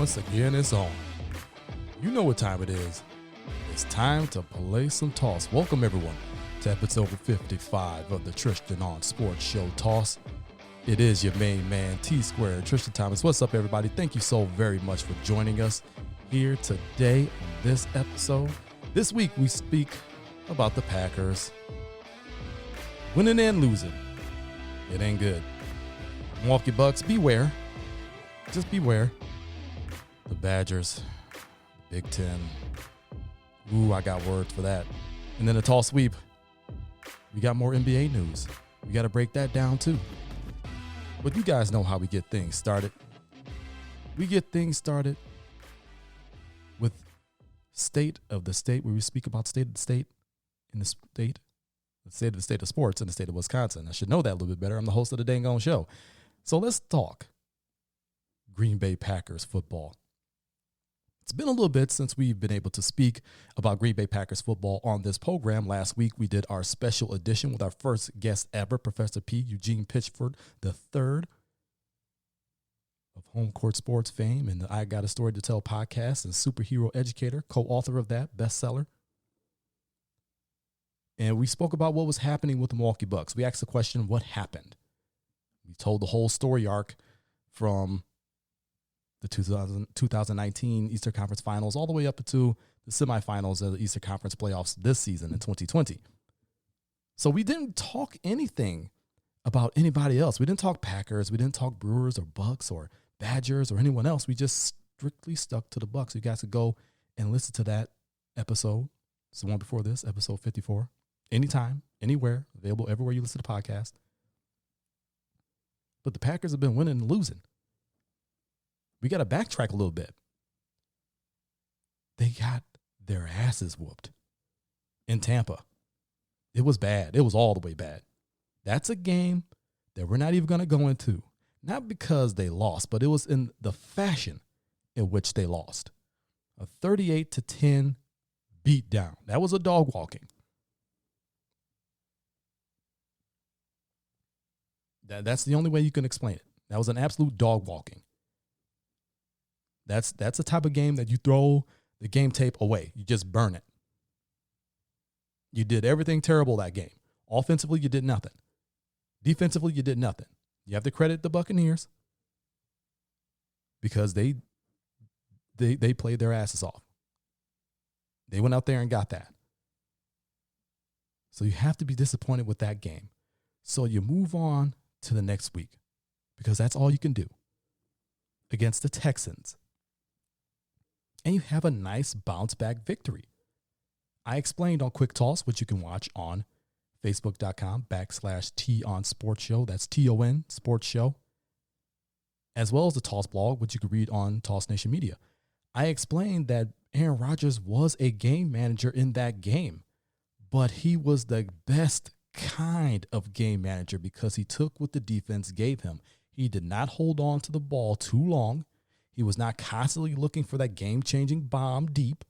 Once again, it's on. You know what time it is. It's time to play some toss. Welcome, everyone, to episode 55 of the Tristan on Sports Show Toss. It is your main man, T-Square, Tristan Thomas. What's up, everybody? Thank you so very much for joining us here today on this episode. This week, we speak about the Packers. Winning and losing. It ain't good. Milwaukee Bucks, beware. Just beware. The Badgers, Big Ten. Ooh, I got words for that. And then the tall sweep. We got more NBA news. We got to break that down too. But you guys know how we get things started. We get things started with State of the State, where we speak about state of the state in the state of the state of sports in the state of Wisconsin. I should know that a little bit better. I'm the host of the dang on show. So let's talk Green Bay Packers football. It's been a little bit since we've been able to speak about Green Bay Packers football on this program. Last week, we did our special edition with our first guest ever, Professor P. Eugene Pitchford III of Home Court Sports fame and the I Got a Story to Tell podcast and superhero educator, co-author of that bestseller. And we spoke about what was happening with the Milwaukee Bucks. We asked the question, what happened? We told the whole story arc from the 2019 Eastern Conference Finals all the way up to the semifinals of the Eastern Conference playoffs this season in 2020. So we didn't talk anything about anybody else. We didn't talk Packers. We didn't talk Brewers or Bucks or Badgers or anyone else. We just strictly stuck to the Bucks. You guys could go and listen to that episode. It's the one before this, episode 54. Anytime, anywhere, available everywhere you listen to the podcast. But the Packers have been winning and losing. We got to backtrack a little bit. They got their asses whooped in Tampa. It was bad. It was all the way bad. That's a game that we're not even going to go into. Not because they lost, but it was in the fashion in which they lost. A 38-10 beatdown. That was a dog walking. That's the only way you can explain it. That was an absolute dog walking. That's the type of game that you throw the game tape away. You just burn it. You did everything terrible that game. Offensively, you did nothing. Defensively, you did nothing. You have to credit the Buccaneers because they played their asses off. They went out there and got that. So you have to be disappointed with that game. So you move on to the next week because that's all you can do against the Texans. And you have a nice bounce back victory. I explained on Quick Toss, which you can watch on Facebook.com/T on Sports Show. That's TON Sports Show. As well as the Toss blog, which you can read on Toss Nation Media. I explained that Aaron Rodgers was a game manager in that game, but he was the best kind of game manager because he took what the defense gave him. He did not hold on to the ball too long. He was not constantly looking for that game-changing bomb deep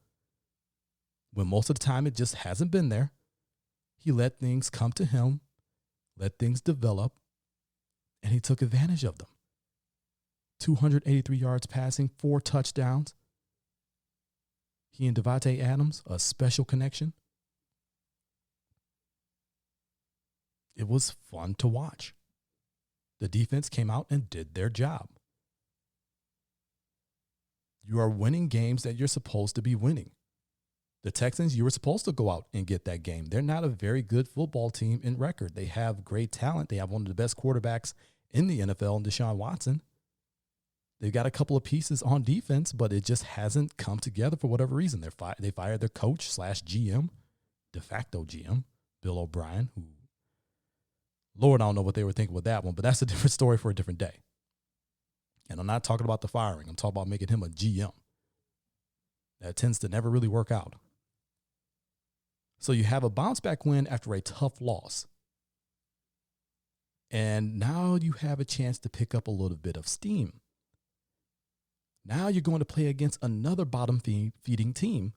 when most of the time it just hasn't been there. He let things come to him, let things develop, and he took advantage of them. 283 yards passing, 4 touchdowns. He and Devontae Adams, a special connection. It was fun to watch. The defense came out and did their job. You are winning games that you're supposed to be winning. The Texans, you were supposed to go out and get that game. They're not a very good football team in record. They have great talent. They have one of the best quarterbacks in the NFL in Deshaun Watson. They've got a couple of pieces on defense, but it just hasn't come together for whatever reason. They fired their coach/GM, de facto GM, Bill O'Brien, who, Lord, I don't know what they were thinking with that one, but that's a different story for a different day. And I'm not talking about the firing. I'm talking about making him a GM. That tends to never really work out. So you have a bounce back win after a tough loss. And now you have a chance to pick up a little bit of steam. Now you're going to play against another bottom-feeding team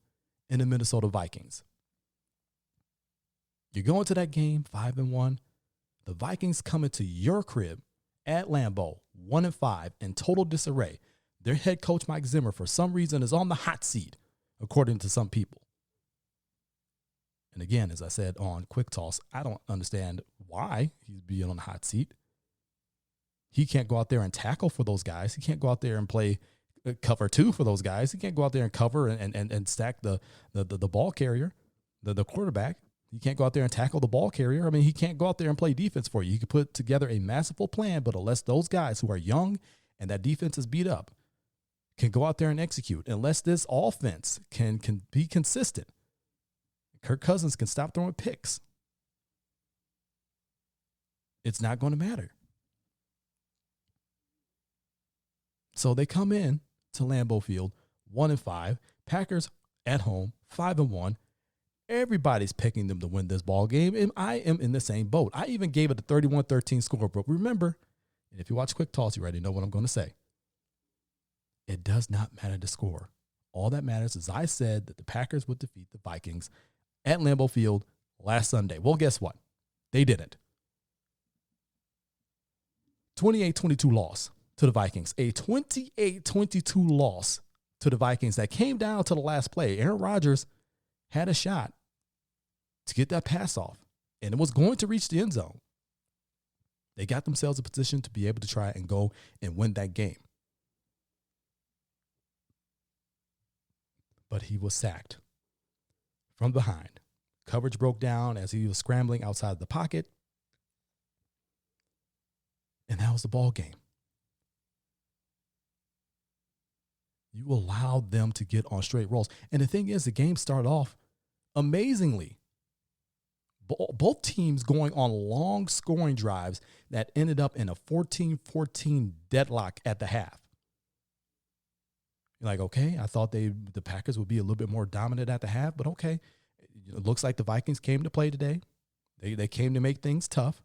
in the Minnesota Vikings. You're going to that game 5-1. The Vikings come into your crib at Lambeau 1-5 in total disarray. Their head coach, Mike Zimmer, for some reason is on the hot seat, according to some people. And again, as I said on Quick Toss, I don't understand why he's being on the hot seat. He can't go out there and tackle for those guys. He can't go out there and play cover two for those guys. He can't go out there and cover and stack the ball carrier, the quarterback. He can't go out there and tackle the ball carrier. I mean, he can't go out there and play defense for you. He could put together a masterful plan, but unless those guys who are young and that defense is beat up can go out there and execute, unless this offense can be consistent, Kirk Cousins can stop throwing picks, it's not going to matter. So they come in to Lambeau Field 1-5. Packers at home 5-1. Everybody's picking them to win this ball game, and I am in the same boat. I even gave it a 31-13 score. But remember, and if you watch Quick Toss, you already know what I'm going to say. It does not matter the score. All that matters is I said that the Packers would defeat the Vikings at Lambeau Field last Sunday. Well, guess what? They didn't. 28-22 loss to the Vikings. A 28-22 loss to the Vikings that came down to the last play. Aaron Rodgers had a shot to get that pass off, and it was going to reach the end zone. They got themselves a position to be able to try and go and win that game. But he was sacked from behind. Coverage broke down as he was scrambling outside the pocket. And that was the ball game. You allowed them to get on straight rolls. And the thing is, the game started off amazingly. Both teams going on long scoring drives that ended up in a 14-14 deadlock at the half. You're like, okay, I thought the Packers would be a little bit more dominant at the half, but okay. It looks like the Vikings came to play today. They came to make things tough.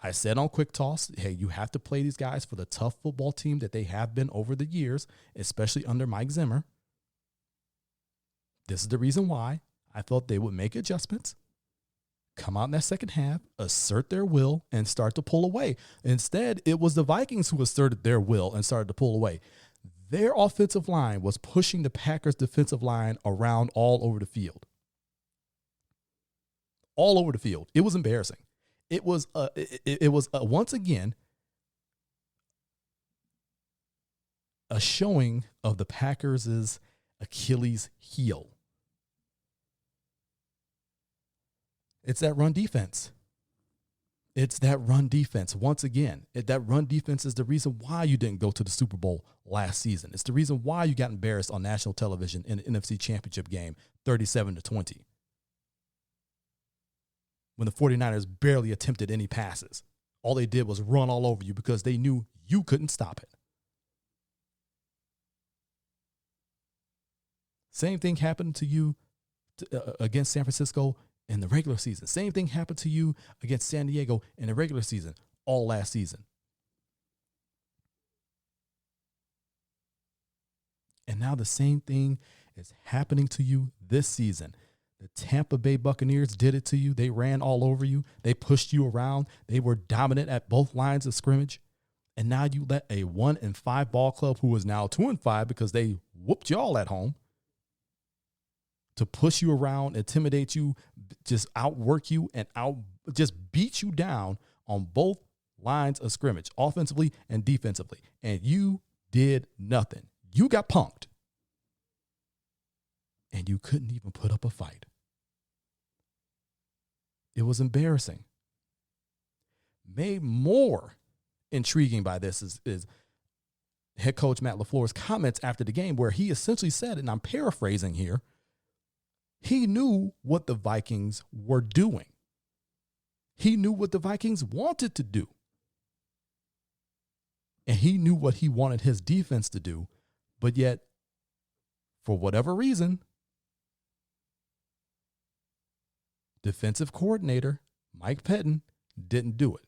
I said on Quick Toss, hey, you have to play these guys for the tough football team that they have been over the years, especially under Mike Zimmer. This is the reason why I thought they would make adjustments, come out in that second half, assert their will, and start to pull away. Instead, it was the Vikings who asserted their will and started to pull away. Their offensive line was pushing the Packers' defensive line around all over the field. All over the field. It was embarrassing. It was once again a showing of the Packers' Achilles heel. It's that run defense. It's that run defense. Once again, that run defense is the reason why you didn't go to the Super Bowl last season. It's the reason why you got embarrassed on national television in the NFC Championship game, 37-20. When the 49ers barely attempted any passes. All they did was run all over you because they knew you couldn't stop it. Same thing happened to you against San Francisco in the regular season. Same thing happened to you against San Diego in the regular season, all last season. And now the same thing is happening to you this season. The Tampa Bay Buccaneers did it to you. They ran all over you. They pushed you around. They were dominant at both lines of scrimmage. And now you let a 1-5 ball club, who is now 2-5 because they whooped y'all at home, to push you around, intimidate you, just outwork you, and just beat you down on both lines of scrimmage, offensively and defensively. And you did nothing. You got punked. And you couldn't even put up a fight. It was embarrassing. Made more intriguing by this is head coach Matt LaFleur's comments after the game, where he essentially said, and I'm paraphrasing here, he knew what the Vikings were doing. He knew what the Vikings wanted to do. And he knew what he wanted his defense to do. But yet, for whatever reason, defensive coordinator Mike Pettin didn't do it.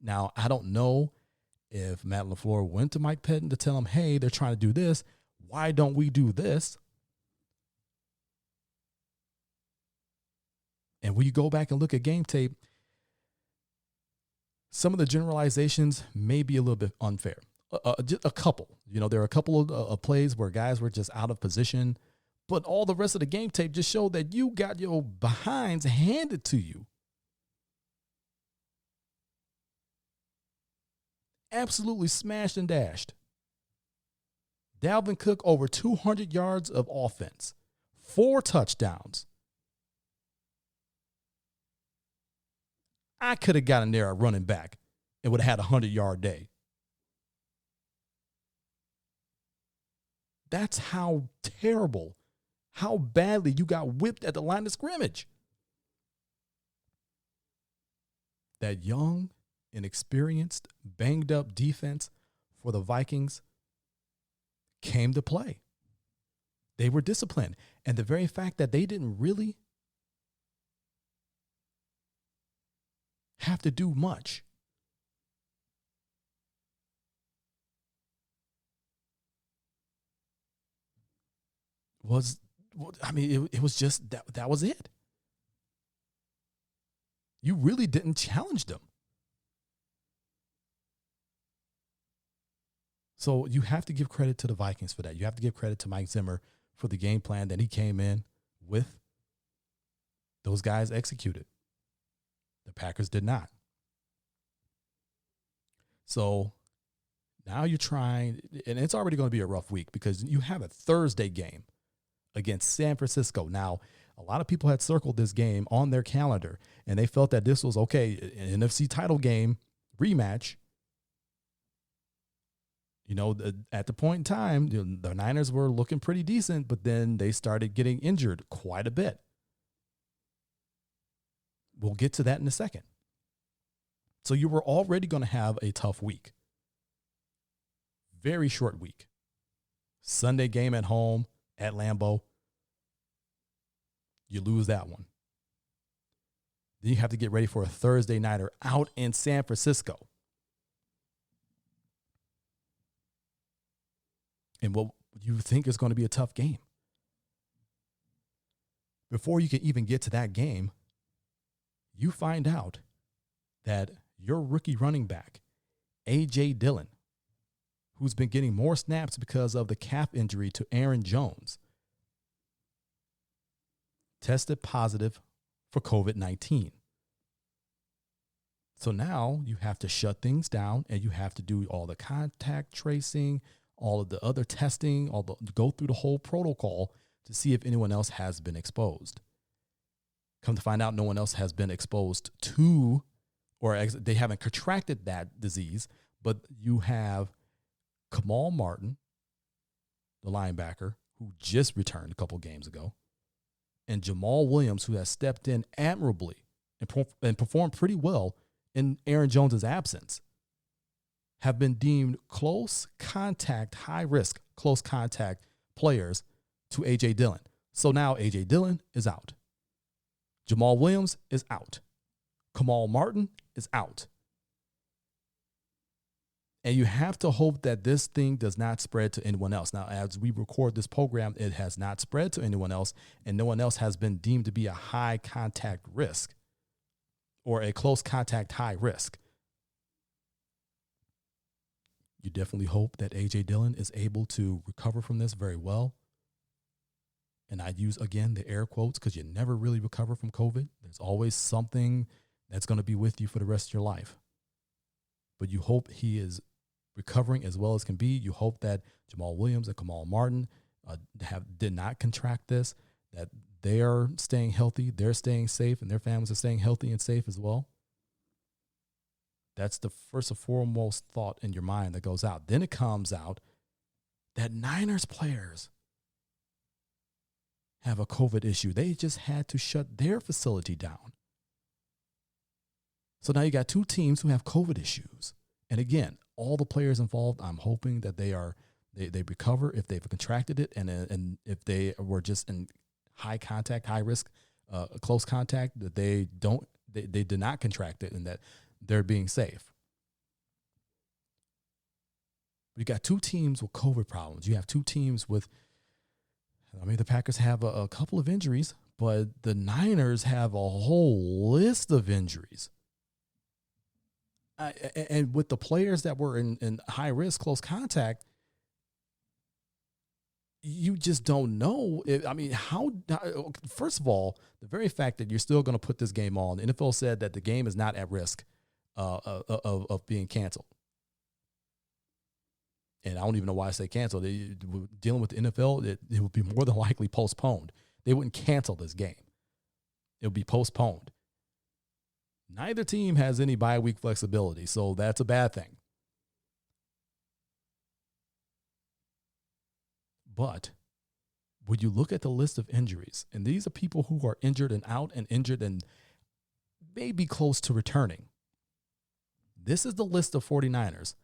Now, I don't know if Matt LaFleur went to Mike Pettin to tell him, hey, they're trying to do this. Why don't we do this? And when you go back and look at game tape, some of the generalizations may be a little bit unfair. just a couple. There are a couple of plays where guys were just out of position, but all the rest of the game tape just showed that you got your behinds handed to you. Absolutely smashed and dashed. Dalvin Cook over 200 yards of offense, 4 touchdowns. I could have gotten there a running back and would have had a 100-yard day. That's how terrible, how badly you got whipped at the line of scrimmage. That young, inexperienced, banged-up defense for the Vikings came to play. They were disciplined. And the very fact that they didn't really have to do much it was just that was it. You really didn't challenge them. So you have to give credit to the Vikings for that. You have to give credit to Mike Zimmer for the game plan that he came in with. Those guys executed. The Packers did not. So now you're trying, and it's already going to be a rough week because you have a Thursday game against San Francisco. Now, a lot of people had circled this game on their calendar, and they felt that this was, okay, an NFC title game rematch. At the point in time, the Niners were looking pretty decent, but then they started getting injured quite a bit. We'll get to that in a second. So you were already going to have a tough week. Very short week. Sunday game at home at Lambeau. You lose that one. Then you have to get ready for a Thursday nighter out in San Francisco. And what you think is going to be a tough game. Before you can even get to that game, you find out that your rookie running back, A.J. Dillon, who's been getting more snaps because of the calf injury to Aaron Jones, tested positive for COVID-19. So now you have to shut things down and you have to do all the contact tracing, all of the other testing, go through the whole protocol to see if anyone else has been exposed. Come to find out, no one else has been exposed to, or they haven't contracted that disease, but you have Kamal Martin, the linebacker, who just returned a couple games ago, and Jamal Williams, who has stepped in admirably and performed pretty well in Aaron Jones' absence, have been deemed close contact, high-risk close contact players to A.J. Dillon. So now A.J. Dillon is out. Jamal Williams is out. Kamal Martin is out. And you have to hope that this thing does not spread to anyone else. Now, as we record this program, it has not spread to anyone else, and no one else has been deemed to be a high contact risk or a close contact high risk. You definitely hope that A.J. Dillon is able to recover from this very well. And I use, again, the air quotes because you never really recover from COVID. There's always something that's going to be with you for the rest of your life. But you hope he is recovering as well as can be. You hope that Jamal Williams and Kamal Martin did not contract this, that they are staying healthy, they're staying safe, and their families are staying healthy and safe as well. That's the first and foremost thought in your mind that goes out. Then it comes out that Niners players have a COVID issue. They just had to shut their facility down. So now you got two teams who have COVID issues. And again, all the players involved, I'm hoping that they recover if they've contracted it, and if they were just in high contact, high risk, close contact, that they did not contract it and that they're being safe. You got two teams with COVID problems. You have two teams with, the Packers have a couple of injuries, but the Niners have a whole list of injuries. And with the players that were in high risk, close contact, you just don't know. First of all, the very fact that you're still going to put this game on, the NFL said that the game is not at risk of being canceled. And I don't even know why I say canceled. Dealing with the NFL, it would be more than likely postponed. They wouldn't cancel this game. It would be postponed. Neither team has any bye-week flexibility, so that's a bad thing. But when you look at the list of injuries, and these are people who are injured and out and injured and maybe close to returning. This is the list of 49ers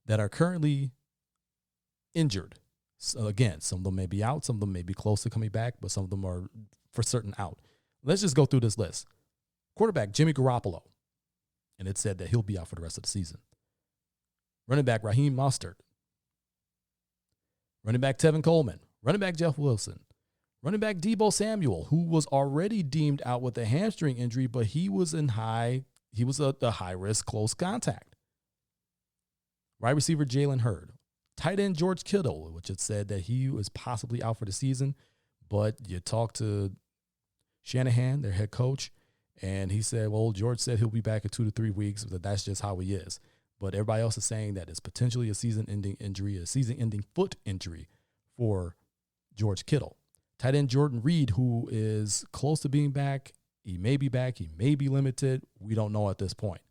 that are currently injured. So again, some of them may be out, some of them may be close to coming back, but some of them are for certain out. Let's just go through this list. Quarterback Jimmy Garoppolo, and it said that he'll be out for the rest of the season. Running back Raheem Mostert. Running back Tevin Coleman. Running back Jeff Wilson. Running back Deebo Samuel, who was already deemed out with a hamstring injury, but he was a high-risk close contact. Wide receiver Jalen Hurd. Tight end George Kittle, which it said that he was possibly out for the season, but you talk to Shanahan, their head coach, and he said, well, George said he'll be back in 2 to 3 weeks, but that's just how he is. But everybody else is saying that it's potentially a season-ending injury, a season-ending foot injury for George Kittle. Tight end Jordan Reed, who is close to being back. He may be back. He may be limited. We don't know at this point.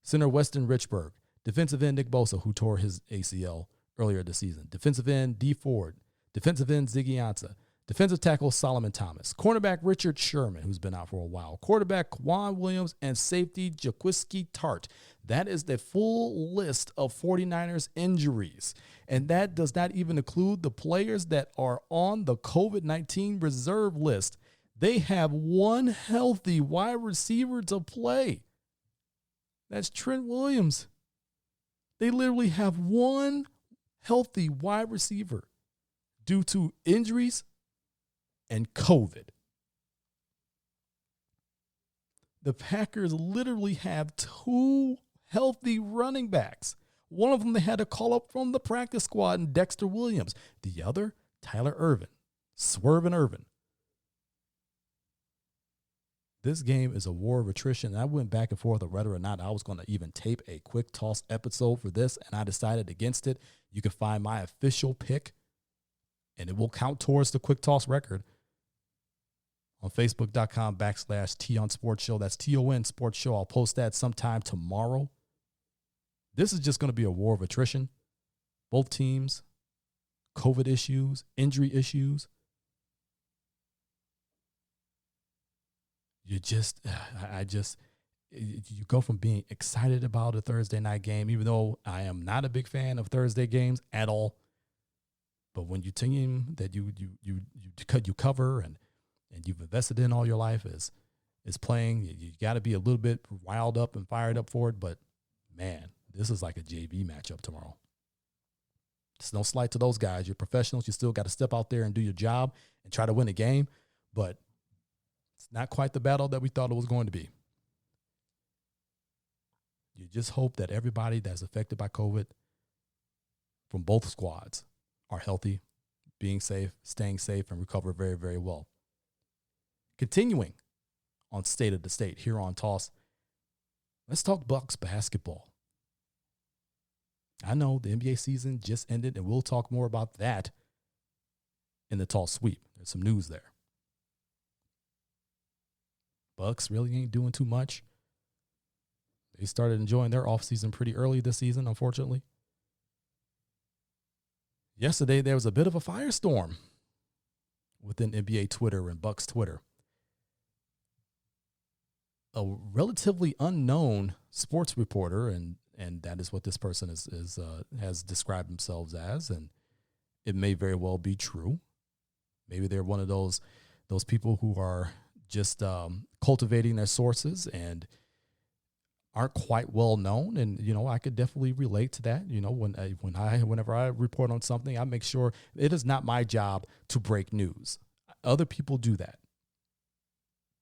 Center Weston Richburg. Defensive end Nick Bosa, who tore his ACL earlier this season. Defensive end Dee Ford. Defensive end Ziggy Ansah. Defensive tackle Solomon Thomas. Cornerback Richard Sherman, who's been out for a while. Quarterback Quan Williams and safety Jaquiski Tart. That is the full list of 49ers injuries. And that does not even include the players that are on the COVID-19 reserve list. They have one healthy wide receiver to play. That's Trent Williams. They literally have one healthy wide receiver due to injuries and COVID. The Packers literally have 2 healthy running backs. One of them they had to call up from the practice squad, and Dexter Williams. The other, Tyler Ervin, Swervin Irvin. This game is a war of attrition. I went back and forth of whether or not I was going to even tape a quick toss episode for this, and I decided against it. You can find my official pick, and it will count towards the quick toss record on Facebook.com/Tion Sports Show. That's TON Sports Show. I'll post that sometime tomorrow. This is just going to be a war of attrition. Both teams, COVID issues, injury issues. You go from being excited about a Thursday night game, even though I am not a big fan of Thursday games at all. But when your team that you cover and you've invested in all your life is playing, you got to be a little bit riled up and fired up for it. But man, this is like a JV matchup tomorrow. It's no slight to those guys. You're professionals. You still got to step out there and do your job and try to win a game. But it's not quite the battle that we thought it was going to be. You just hope that everybody that's affected by COVID from both squads are healthy, being safe, staying safe, and recover very, very well. Continuing on State of the State here on Toss, let's talk Bucks basketball. I know the NBA season just ended, and we'll talk more about that in the Toss sweep. There's some news there. Bucks really ain't doing too much. They started enjoying their offseason pretty early this season, unfortunately. Yesterday, there was a bit of a firestorm within NBA Twitter and Bucks Twitter. A relatively unknown sports reporter, and that is what this person has described themselves as, and it may very well be true. Maybe they're one of those people who are just cultivating their sources and aren't quite well known. And, I could definitely relate to that. Whenever I report on something, I make sure it is not my job to break news. Other people do that.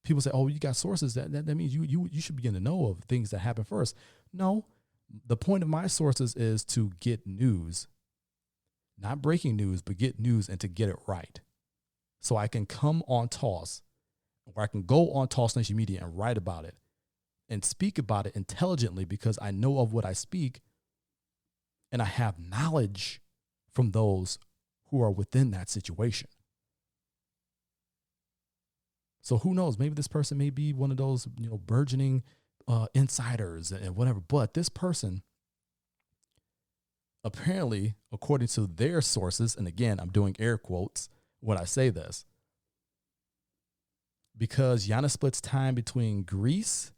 people say, oh, you got sources. That means you should be in the know of things that happen first. No, the point of my sources is to get news, not breaking news, but get news and to get it right. So I can come on Toss, or I can go on Toss Nation Media and write about it and speak about it intelligently because I know of what I speak and I have knowledge from those who are within that situation. So who knows? Maybe this person may be one of those, burgeoning insiders and whatever. But this person, apparently, according to their sources, and again, I'm doing air quotes when I say this, because Giannis splits time between Greece,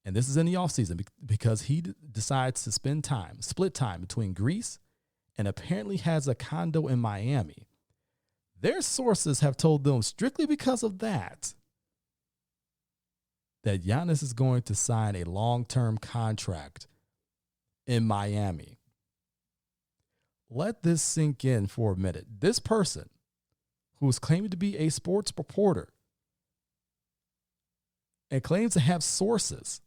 and this is in the offseason, because he decides to split time between Greece, and apparently has a condo in Miami. Their sources have told them strictly because of that Giannis is going to sign a long-term contract in Miami. Let this sink in for a minute. This person, who is claiming to be a sports reporter and claims to have sources,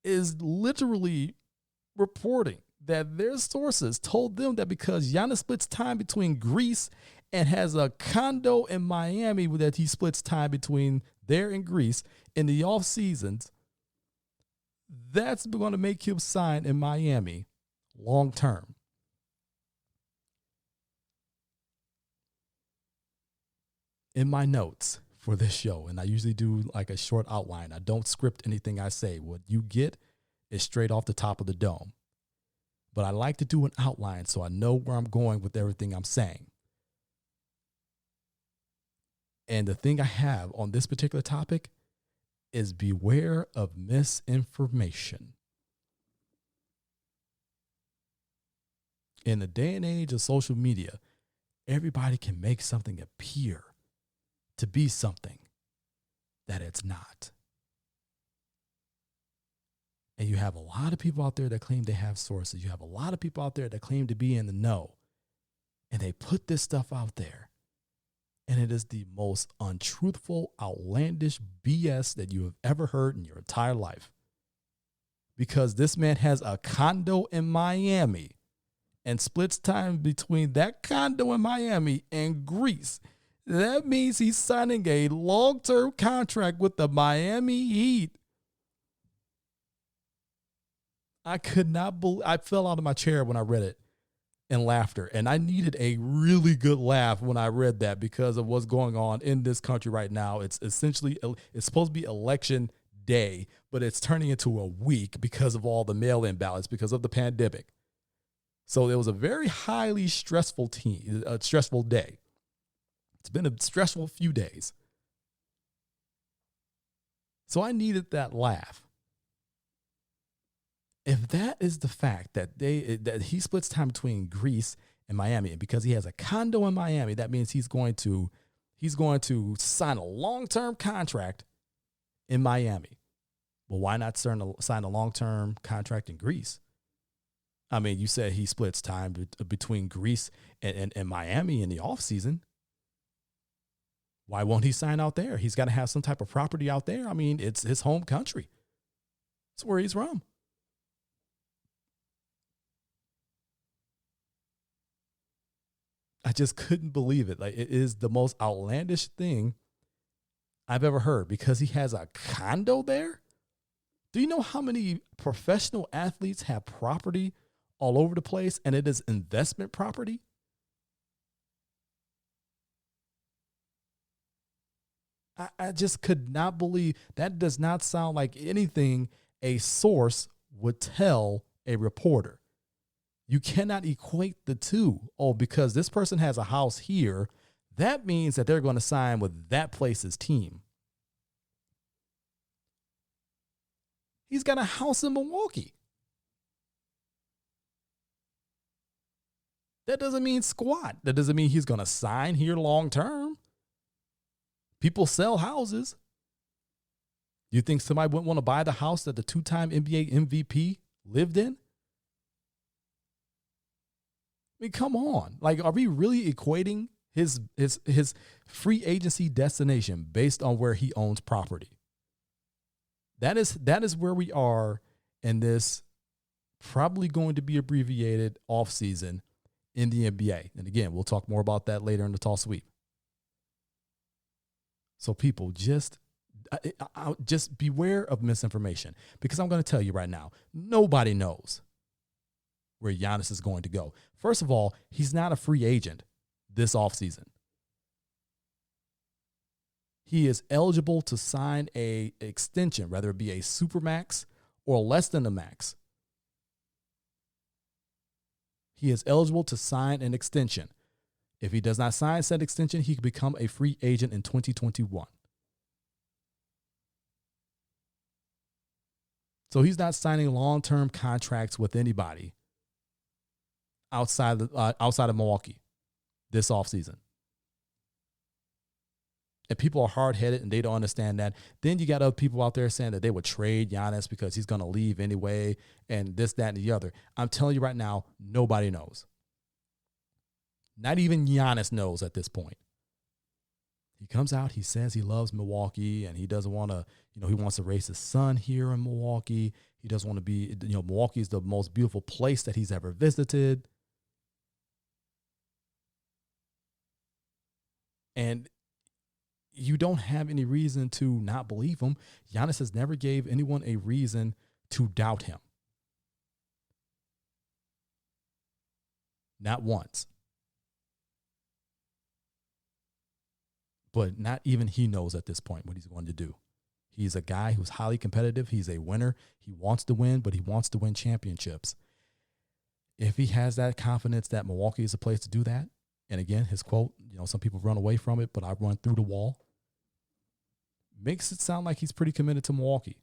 is literally reporting that their sources told them that because Giannis splits time between Greece and has a condo in Miami that he splits time between there and Greece in the off seasons, that's going to make him sign in Miami long term. In my notes for this show, and I usually do like a short outline, I don't script anything I say. What you get is straight off the top of the dome. But I like to do an outline so I know where I'm going with everything I'm saying. And the thing I have on this particular topic is beware of misinformation. In the day and age of social media, everybody can make something appear to be something that it's not. And you have a lot of people out there that claim they have sources. You have a lot of people out there that claim to be in the know. And they put this stuff out there. And it is the most untruthful, outlandish BS that you have ever heard in your entire life. Because this man has a condo in Miami and splits time between that condo in Miami and Greece. That means he's signing a long-term contract with the Miami Heat. I could not believe, I fell out of my chair when I read it in laughter. And I needed a really good laugh when I read that because of what's going on in this country right now. It's essentially, it's supposed to be election day, but it's turning into a week because of all the mail-in ballots, because of the pandemic. So it was a very highly stressful day. It's been a stressful few days. So I needed that laugh. If that is the fact that he splits time between Greece and Miami, and because he has a condo in Miami, that means he's going to sign a long-term contract in Miami. Well, why not sign a long-term contract in Greece? I mean, you said he splits time between Greece and Miami in the off season. Why won't he sign out there? He's got to have some type of property out there. I mean, it's his home country. It's where he's from. I just couldn't believe it. Like, it is the most outlandish thing I've ever heard because he has a condo there. Do you know how many professional athletes have property all over the place and it is investment property? I just could not believe that. Does not sound like anything a source would tell a reporter. You cannot equate the two. Oh, because this person has a house here, that means that they're going to sign with that place's team. He's got a house in Milwaukee. That doesn't mean squat. That doesn't mean he's going to sign here long term. People sell houses. You think somebody wouldn't want to buy the house that the two-time NBA MVP lived in? I mean, come on. Like, are we really equating his free agency destination based on where he owns property. That is where we are in this probably going to be abbreviated offseason in the NBA. And again, we'll talk more about that later in the Tall Sweep. So people, just beware of misinformation, because I'm going to tell you right now, nobody knows where Giannis is going to go. First of all, he's not a free agent this offseason. He is eligible to sign a extension, whether it be a supermax or less than a max. He is eligible to sign an extension. If he does not sign said extension, he could become a free agent in 2021. So he's not signing long-term contracts with anybody outside of Milwaukee this offseason. And people are hard-headed and they don't understand that. Then you got other people out there saying that they would trade Giannis because he's going to leave anyway and this, that, and the other. I'm telling you right now, nobody knows. Not even Giannis knows at this point. He comes out, he says he loves Milwaukee and he doesn't want to, he wants to raise his son here in Milwaukee. He doesn't want to be, Milwaukee is the most beautiful place that he's ever visited. And you don't have any reason to not believe him. Giannis has never gave anyone a reason to doubt him. Not once. But not even he knows at this point what he's going to do. He's a guy who's highly competitive. He's a winner. He wants to win, but he wants to win championships. If he has that confidence that Milwaukee is a place to do that, and again, his quote, some people run away from it, but I run through the wall, makes it sound like he's pretty committed to Milwaukee.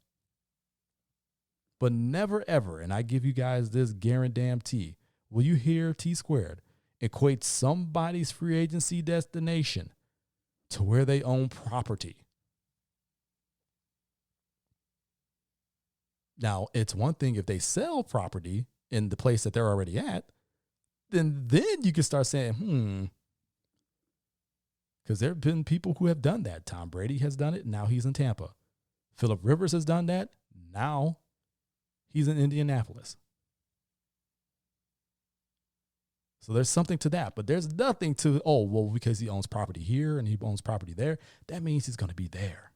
But never, ever, and I give you guys this guarantee, will you hear T Squared equate somebody's free agency destination to where they own property? Now, it's one thing if they sell property in the place that they're already at, then you can start saying, because there have been people who have done that. Tom Brady has done it. Now he's in Tampa. Phillip Rivers has done that. Now he's in Indianapolis. So there's something to that, but there's nothing to, because he owns property here and he owns property there, that means he's going to be there.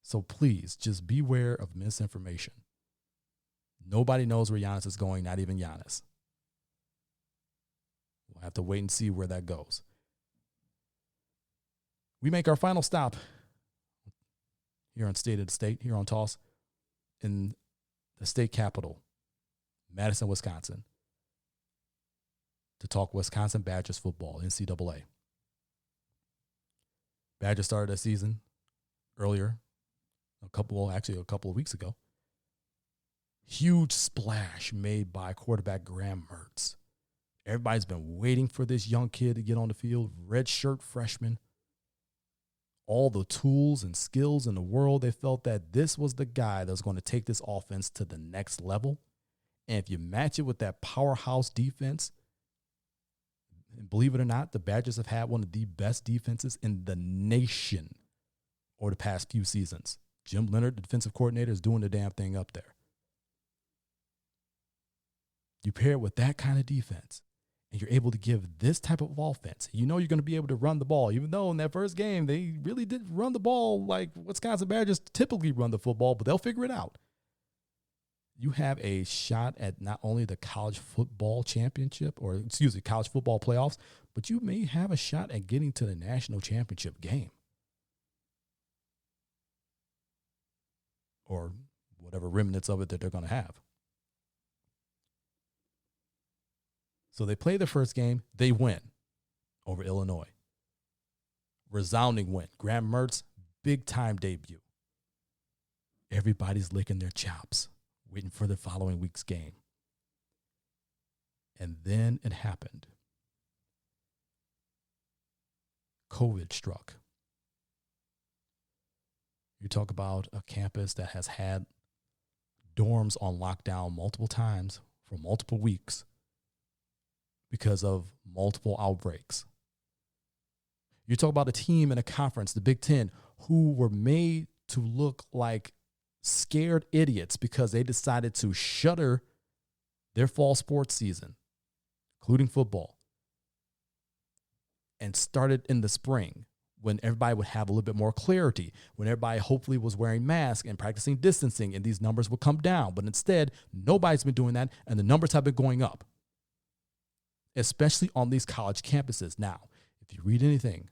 So please just beware of misinformation. Nobody knows where Giannis is going, not even Giannis. We'll have to wait and see where that goes. We make our final stop here on State of the State, here on Toss, in the state capital, Madison, Wisconsin, to talk Wisconsin Badgers football, NCAA. Badgers started their season earlier, a couple of weeks ago. Huge splash made by quarterback Graham Mertz. Everybody's been waiting for this young kid to get on the field, redshirt freshman. All the tools and skills in the world, they felt that this was the guy that was going to take this offense to the next level. And if you match it with that powerhouse defense, and believe it or not, the Badgers have had one of the best defenses in the nation over the past few seasons. Jim Leonard, the defensive coordinator, is doing the damn thing up there. You pair it with that kind of defense, and you're able to give this type of offense. You're going to be able to run the ball, even though in that first game, they really didn't run the ball like Wisconsin Badgers typically run the football, but they'll figure it out. You have a shot at not only the college football championship, college football playoffs, but you may have a shot at getting to the national championship game. Or whatever remnants of it that they're going to have. So they play the first game. They win over Illinois. Resounding win. Graham Mertz, big-time debut. Everybody's licking their chops, waiting for the following week's game. And then it happened. COVID struck. You talk about a campus that has had dorms on lockdown multiple times for multiple weeks. because of multiple outbreaks. You talk about a team in a conference, the Big Ten, who were made to look like scared idiots because they decided to shutter their fall sports season, including football, and started in the spring when everybody would have a little bit more clarity, when everybody hopefully was wearing masks and practicing distancing, and these numbers would come down. But instead, nobody's been doing that, and the numbers have been going up, especially on these college campuses. Now, if you read anything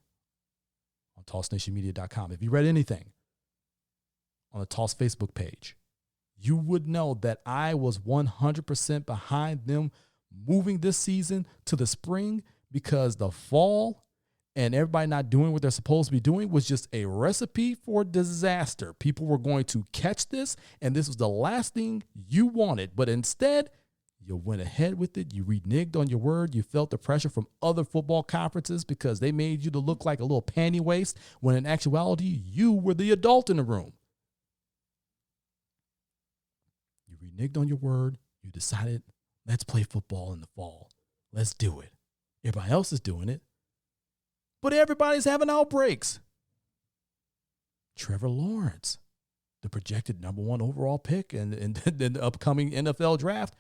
on tossnationmedia.com, if you read anything on the Toss Facebook page, you would know that I was 100% behind them moving this season to the spring, because the fall and everybody not doing what they're supposed to be doing was just a recipe for disaster. People were going to catch this, and this was the last thing you wanted. But instead, you went ahead with it. You reneged on your word. You felt the pressure from other football conferences because they made you to look like a little panty waist, when in actuality, you were the adult in the room. You reneged on your word. You decided, let's play football in the fall. Let's do it. Everybody else is doing it, but everybody's having outbreaks. Trevor Lawrence, the projected number 1 overall pick in the upcoming NFL draft,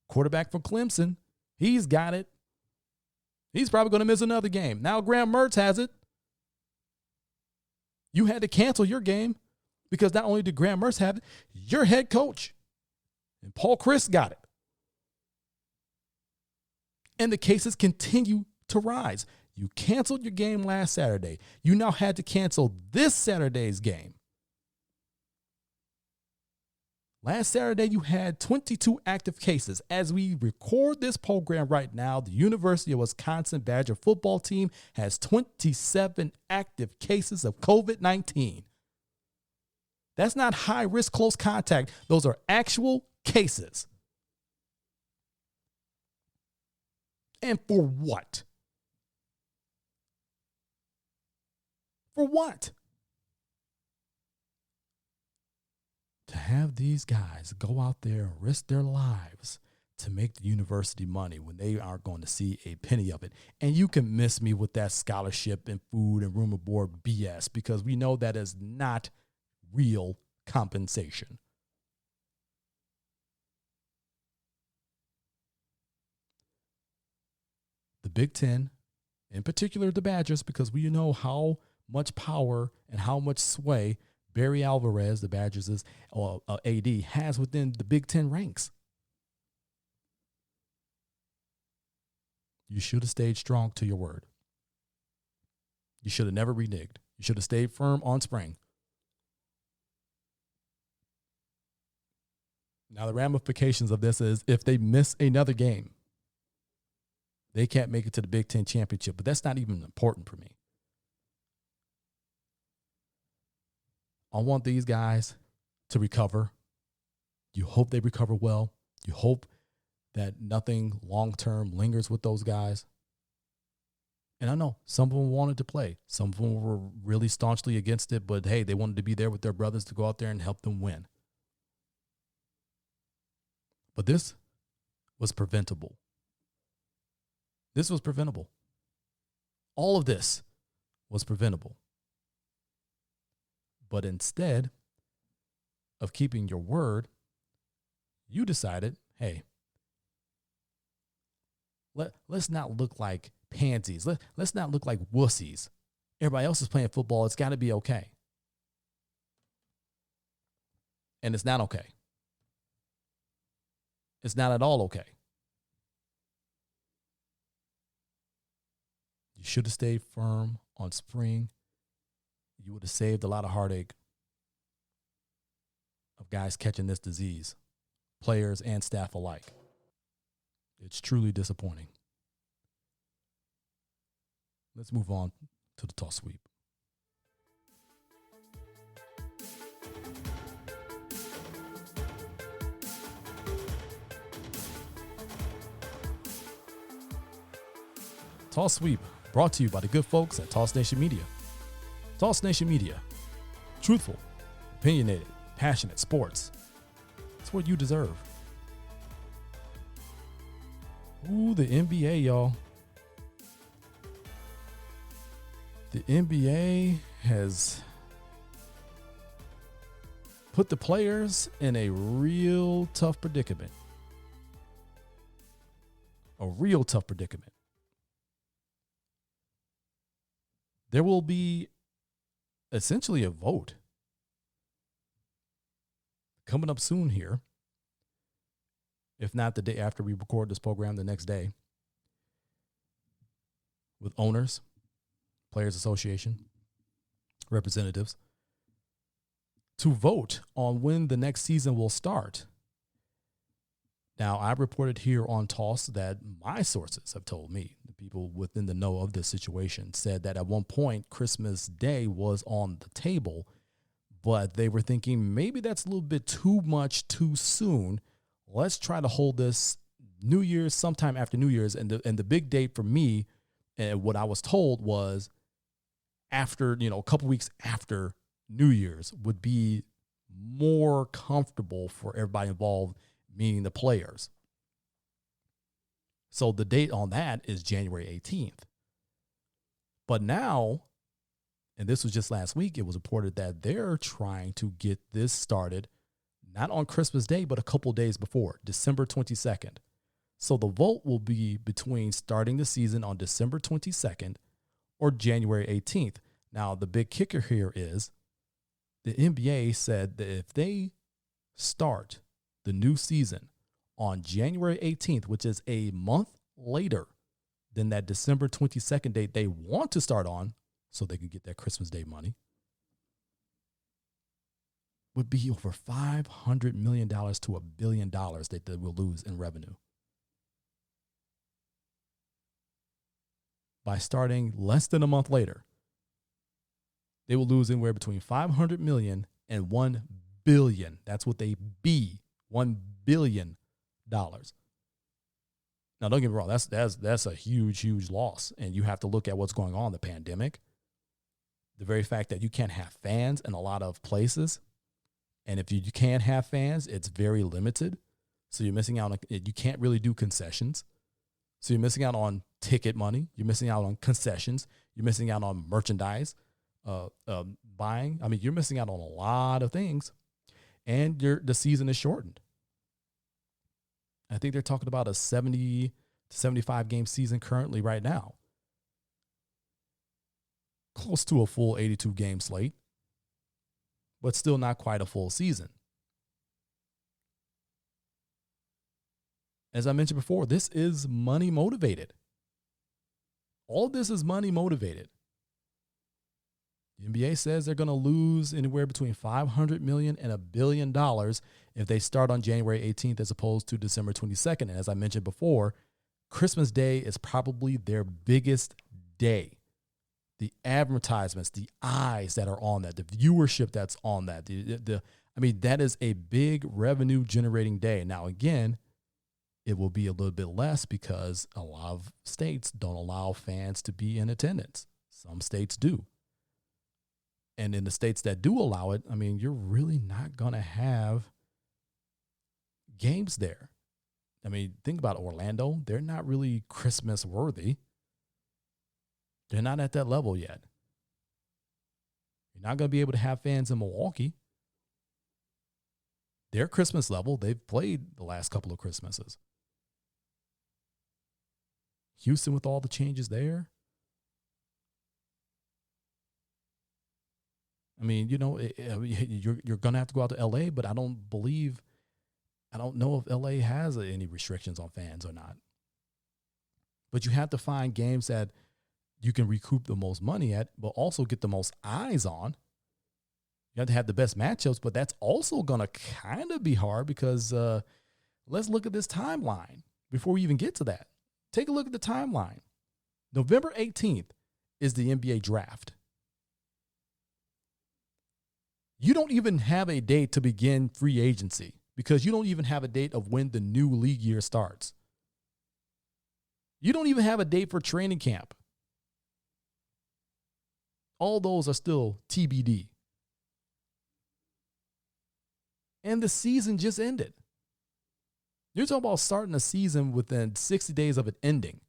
quarterback from Clemson, he's got it. He's probably going to miss another game. Now Graham Mertz has it. You had to cancel your game because not only did Graham Mertz have it, your head coach and Paul Chryst got it. And the cases continue to rise. You canceled your game last Saturday. You now had to cancel this Saturday's game. Last Saturday, you had 22 active cases. As we record this program right now, the University of Wisconsin Badger football team has 27 active cases of COVID-19. That's not high-risk close contact. Those are actual cases. And for what? For what? To have these guys go out there and risk their lives to make the university money when they aren't going to see a penny of it. And you can miss me with that scholarship and food and room and board BS, because we know that is not real compensation. The Big Ten, in particular the Badgers, because we know how much power and how much sway Barry Alvarez, the Badgers' AD, has within the Big Ten ranks. You should have stayed strong to your word. You should have never reneged. You should have stayed firm on spring. Now, the ramifications of this is if they miss another game, they can't make it to the Big Ten championship, but that's not even important for me. I want these guys to recover. You hope they recover well. You hope that nothing long-term lingers with those guys. And I know some of them wanted to play. Some of them were really staunchly against it, but hey, they wanted to be there with their brothers to go out there and help them win. But this was preventable. This was preventable. All of this was preventable. But instead of keeping your word, you decided, hey, let's not look like pansies. Let's not look like wussies. Everybody else is playing football. It's got to be okay. And it's not okay. It's not at all okay. You should have stayed firm on spring. You would have saved a lot of heartache of guys catching this disease, players and staff alike. It's truly disappointing. Let's move on to the toss sweep. Toss sweep brought to you by the good folks at Toss Nation Media. Toss Nation Media. Truthful, opinionated, passionate sports. It's what you deserve. Ooh, the NBA, y'all. The NBA has put the players in a real tough predicament. A real tough predicament. There will be essentially a vote coming up soon here. If not the day after we record this program, the next day, with owners, Players Association, representatives, to vote on when the next season will start. Now, I reported here on Toss that my sources have told me, the people within the know of this situation, said that at one point Christmas Day was on the table, but they were thinking maybe that's a little bit too much too soon. Let's try to hold this New Year's, sometime after New Year's. And the big date for me, and what I was told was after, a couple weeks after New Year's would be more comfortable for everybody involved, meaning the players. So the date on that is January 18th. But now, and this was just last week, it was reported that they're trying to get this started not on Christmas Day, but a couple days before, December 22nd. So the vote will be between starting the season on December 22nd or January 18th. Now, the big kicker here is the NBA said that if they start the new season on January 18th, which is a month later than that December 22nd date they want to start on so they can get that Christmas Day money, would be over $500 million to $1 billion that they will lose in revenue. By starting less than a month later, they will lose anywhere between $500 million and $1 billion. That's what they be, $1 billion. Now, don't get me wrong, that's a huge, huge loss. And you have to look at what's going on, the pandemic, the very fact that you can't have fans in a lot of places. And if you can't have fans, it's very limited. So you're missing out on, you can't really do concessions. So you're missing out on ticket money. You're missing out on concessions. You're missing out on merchandise buying. I mean, you're missing out on a lot of things. And the season is shortened. I think they're talking about a 70 to 75 game season currently right now. Close to a full 82 game slate, but still not quite a full season. As I mentioned before, this is money motivated. All of this is money motivated. The NBA says they're going to lose anywhere between $500 million and $1 billion if they start on January 18th as opposed to December 22nd. And as I mentioned before, Christmas Day is probably their biggest day. The advertisements, the eyes that are on that, the viewership that's on that, that is a big revenue generating day. Now, again, it will be a little bit less because a lot of states don't allow fans to be in attendance. Some states do. And in the states that do allow it, you're really not going to have games there. Think about Orlando. They're not really Christmas worthy. They're not at that level yet. You're not going to be able to have fans in Milwaukee. Their Christmas level, they've played the last couple of Christmases. Houston with all the changes there. You're going to have to go out to LA, but I don't know if LA has any restrictions on fans or not. But you have to find games that you can recoup the most money at, but also get the most eyes on. You have to have the best matchups, but that's also going to kind of be hard because let's look at this timeline before we even get to that. Take a look at the timeline. November 18th is the NBA draft. You don't even have a date to begin free agency because you don't even have a date of when the new league year starts. You don't even have a date for training camp. All those are still TBD. And the season just ended. You're talking about starting a season within 60 days of it ending.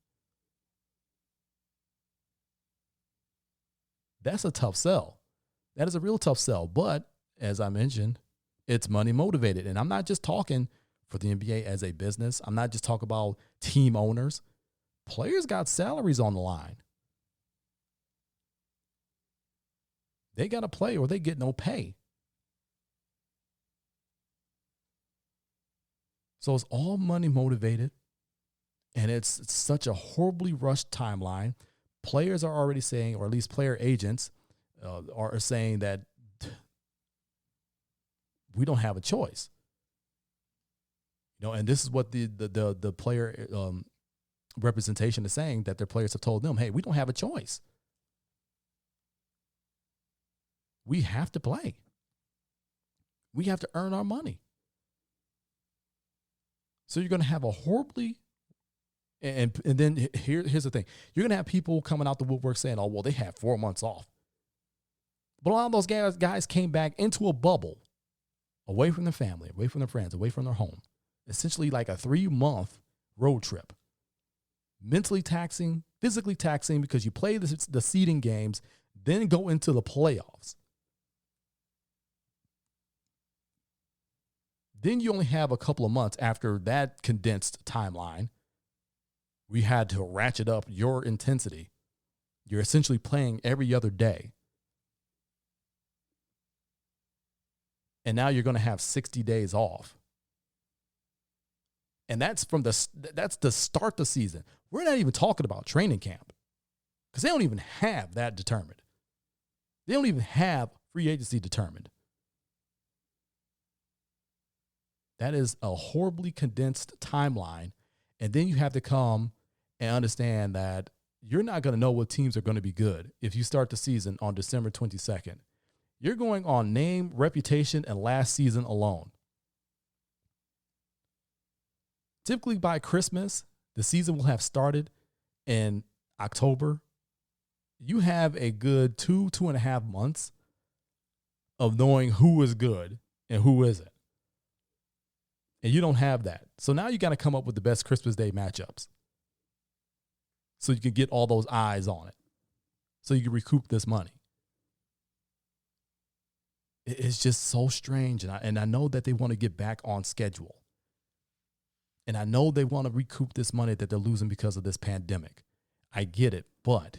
That's a tough sell. That is a real tough sell. But as I mentioned, it's money motivated. And I'm not just talking for the NBA as a business. I'm not just talking about team owners. Players got salaries on the line. They got to play or they get no pay. So it's all money motivated. And it's such a horribly rushed timeline. Players are already saying, or at least player agents are saying that we don't have a choice. And this is what the player representation is saying, that their players have told them, hey, we don't have a choice. We have to play. We have to earn our money. So you're going to have a horribly, and then here's the thing. You're going to have people coming out the woodwork saying, oh, well, they had 4 months off. But a lot of those guys came back into a bubble, away from their family, away from their friends, away from their home. Essentially like a 3-month road trip. Mentally taxing, physically taxing, because you play the seeding games, then go into the playoffs. Then you only have a couple of months after that condensed timeline. We had to ratchet up your intensity. You're essentially playing every other day. And now you're going to have 60 days off. And that's to start the season. We're not even talking about training camp, because they don't even have that determined. They don't even have free agency determined. That is a horribly condensed timeline. And then you have to come and understand that you're not going to know what teams are going to be good if you start the season on December 22nd. You're going on name, reputation, and last season alone. Typically by Christmas, the season will have started in October. You have a good 2.5 months of knowing who is good and who isn't. And you don't have that. So now you got to come up with the best Christmas Day matchups, so you can get all those eyes on it, so you can recoup this money. It's just so strange. And I know that they want to get back on schedule. And I know they want to recoup this money that they're losing because of this pandemic. I get it, but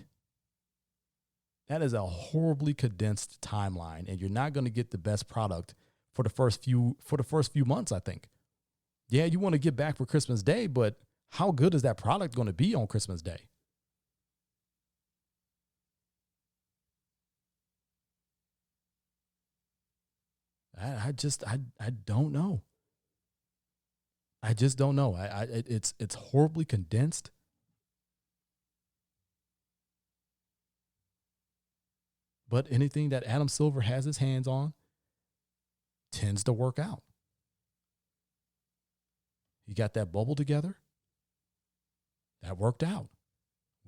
that is a horribly condensed timeline, and you're not going to get the best product for the first few months, I think. Yeah, you want to get back for Christmas Day, but how good is that product going to be on Christmas Day? I don't know. I just don't know. It's horribly condensed. But anything that Adam Silver has his hands on tends to work out. He got that bubble together. That worked out.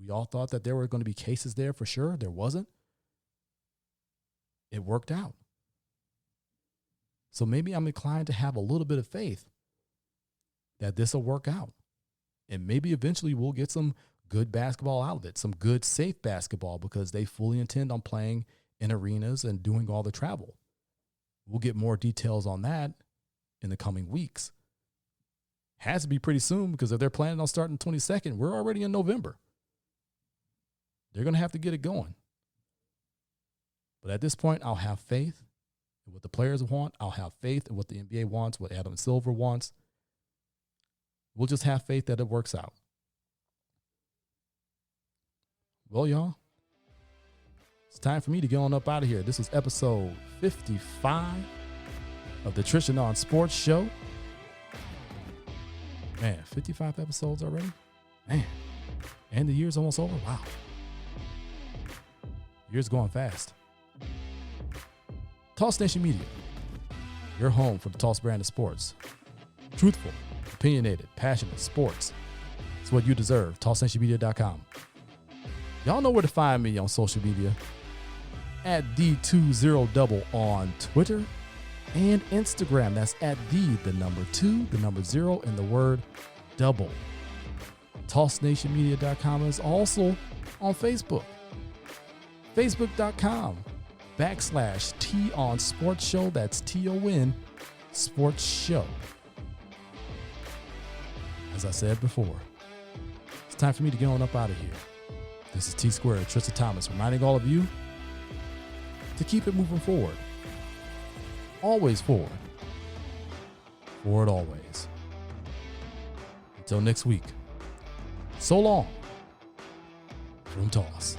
We all thought that there were going to be cases there for sure. There wasn't. It worked out. So maybe I'm inclined to have a little bit of faith that this will work out. And maybe eventually we'll get some good basketball out of it, some good, safe basketball, because they fully intend on playing in arenas and doing all the travel. We'll get more details on that in the coming weeks. Has to be pretty soon, because if they're planning on starting 22nd, we're already in November. They're going to have to get it going. But at this point, I'll have faith in what the players want. I'll have faith in what the NBA wants, what Adam Silver wants. We'll just have faith that it works out. Well, y'all, it's time for me to get on up out of here. This is episode 55 of the Tristan on Sports Show. Man, 55 episodes already? Man, and the year's almost over? Wow. Year's going fast. Toss Nation Media, your home for the Toss brand of sports. Truthful, opinionated, passionate sports. It's what you deserve. TossNationMedia.com. Y'all know where to find me on social media. At D20Double on Twitter. and Instagram. That's at the number 2, the number 0, and the word double. TossNationMedia.com is also on Facebook. Facebook.com/T on Sports Show. That's TON Sports Show. As I said before, it's time for me to get on up out of here. This is T Squared, Tristan Thomas, reminding all of you to keep it moving forward. Always forward. Forward always. Until next week. So long from Toss.